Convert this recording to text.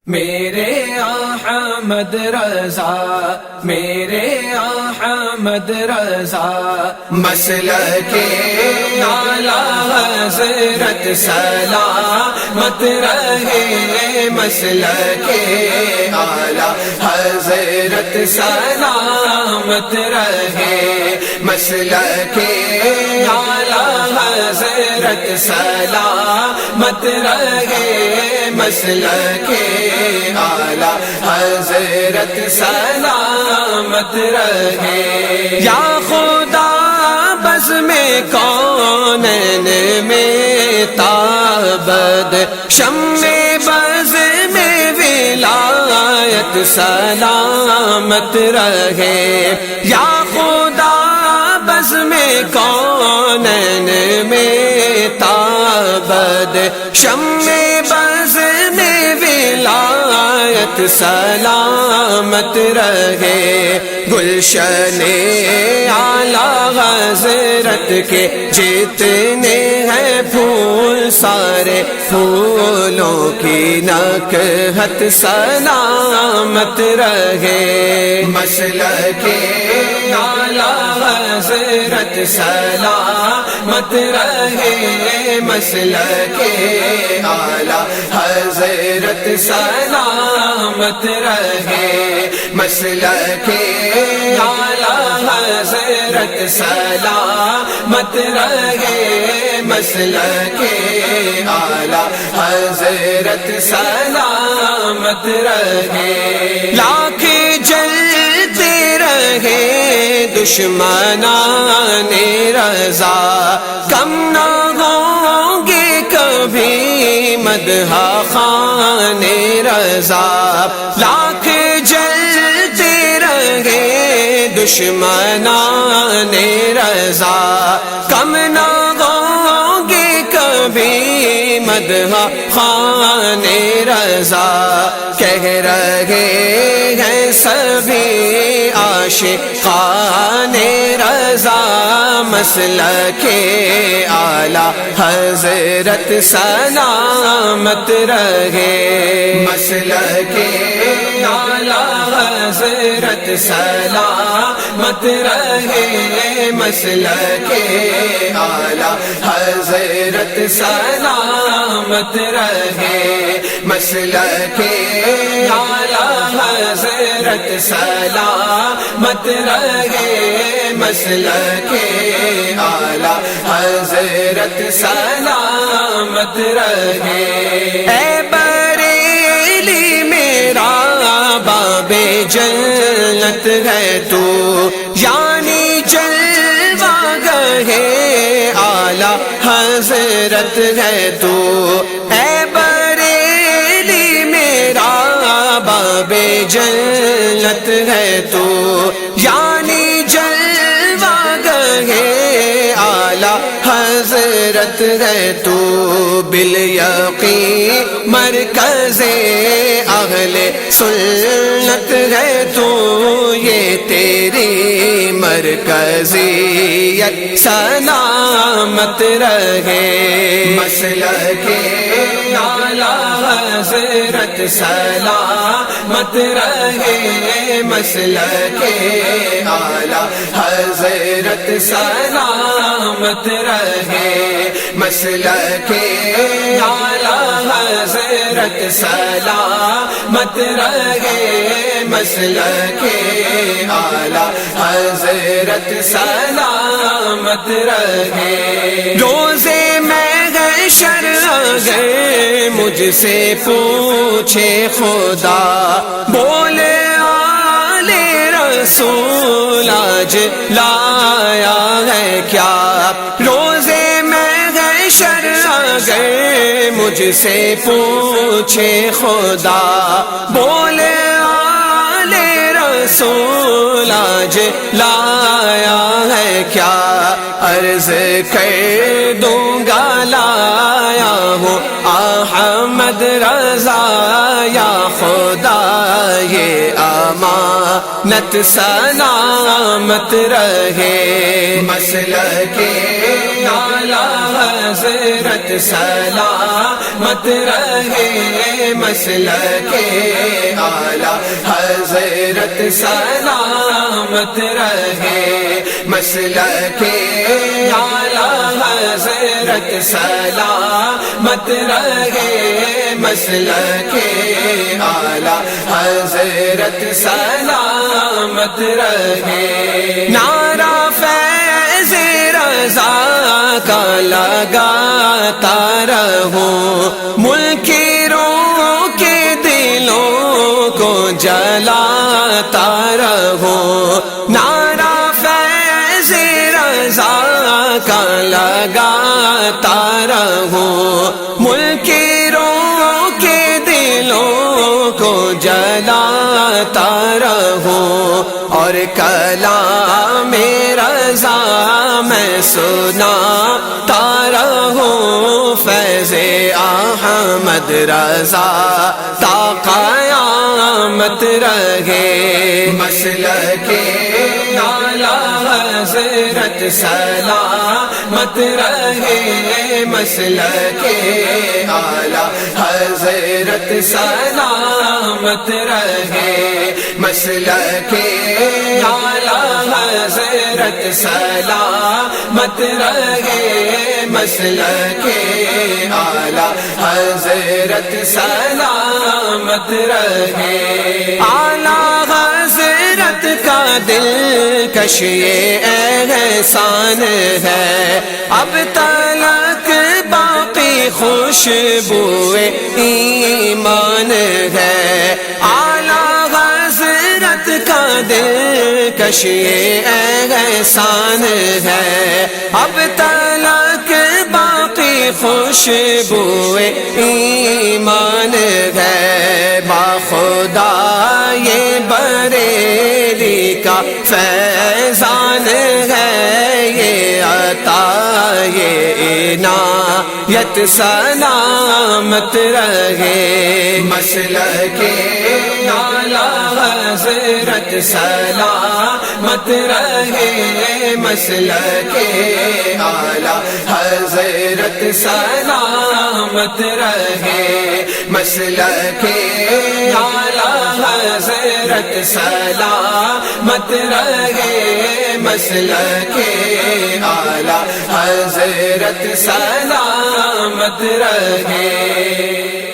میرے احمد رضا، میرے احمد رضا، مسلک اعلی حضرت سلامت رہے، مسلک اعلی حضرت سلامت رہے، مسلک اعلی حضرت سلامت رہے، مسلک اعلی حضرت سلامت رہے۔ یا خدا بزم کونین میں تابد شمع بزم ولایت سلامت رہے، یا خدا بزم کونین میں تابد شمع بزم ولایت سلامت رہے، گلشن اعلی حضرت کے جتنے ہیں پھول، سارے پھولوں کی نکہت سلامت رہے، مسلک اعلی حضرت سلامت رہے، مسلک اعلی حضرت سلامت رہے، مسلک اعلی حضرت سلامت رہے، مسلک اعلی حضرت سلامت رہے۔ لاکھ جلتے رہے دشمنان رضا، کم نہ ہوں گے کبھی مدح خوان رضا، لاکھ جلتے رہے دشمنان رضا، کم نہ ہوں گے کبھی مدح خوان رضا، کہہ رہے ہیں سبھی عاشقان رضا، مسلک اعلی حضرت سلامت رہے، مسلک اعلی حضرت سلامت رہے، مسلک اعلی حضرت سلامت رہے، مسلک اعلی حضرت سلامت رہے، مسلک اعلی حضرت سلامت رہے۔ اے بریلی میرا باب جنت ہے تو، یعنی جلوہ گہے اعلی حضرت ہے تو، اے بریلی میرا باب جنت ہے تو، یعنی جلوہ گہے اعلی حضرت ہے تو، بالیقین مرکز اہل سنت ہے تو، یہ تیری مرکزیت سلامت رہے، مسلک اعلی حضرت سلامت رہے، مسلک اعلی حضرت سلامت رہے، مسلک اعلی حضرت سلامت رہے، مسلک اعلی حضرت سلامت رہے۔ روزے محشر اگر مجھ سے پوچھے خدا، بولے آل رسول آج لایا ہے کیا، روزے محشر اگر مجھ سے پوچھے خدا، بولے آل رسول آج لایا ہے کیا، عرض کر دوں گا لایا ہوں احمد رضا، یا خدا یہ امانت سلامت رہے، مسلک اعلی حضرت سلامت رہے، مسلک اعلی حضرت سلامت رہے، مسلک اعلی حضرت سلامت رہے، مسلک اعلی حضرت سلامت رہے۔ نعرہ فیض رضا کا لگاتا رہوں، منکروں کے دلوں کو جلاتا رہوں، نعرہ فیض رضا کا لگاتا رہوں، منکروں کے دلوں کو جلاتا رہوں، اور کلام رضا میں سناتا رہوں، فیض احمد رضا تا قیامت رہے، مسلک اعلی حضرت سلامت رہے، مسلک اعلی حضرت سلامت رہے، مسلک اعلی حضرت سلامت رہے، مسلک اعلی حضرت سلامت رہے۔ اعلی حضرت کا دلکش یہ احسان ہے، اب تلک باقی خوشبو ایمان ہے، اعلی حضرت کا دلکش یہ احسان ہے، اب تلک باقی خوشبو ایمان ہے، باخدا یہ بریلی کا فیضان ہے، یہ عطا یہ عنایت سلامت رہے، مسلک اعلی حضرت سلامت رہے، مسلک اعلی حضرت سلامت رہے، مسلک اعلی حضرت سلامت رہے، مسلک اعلی حضرت سلامت رہے۔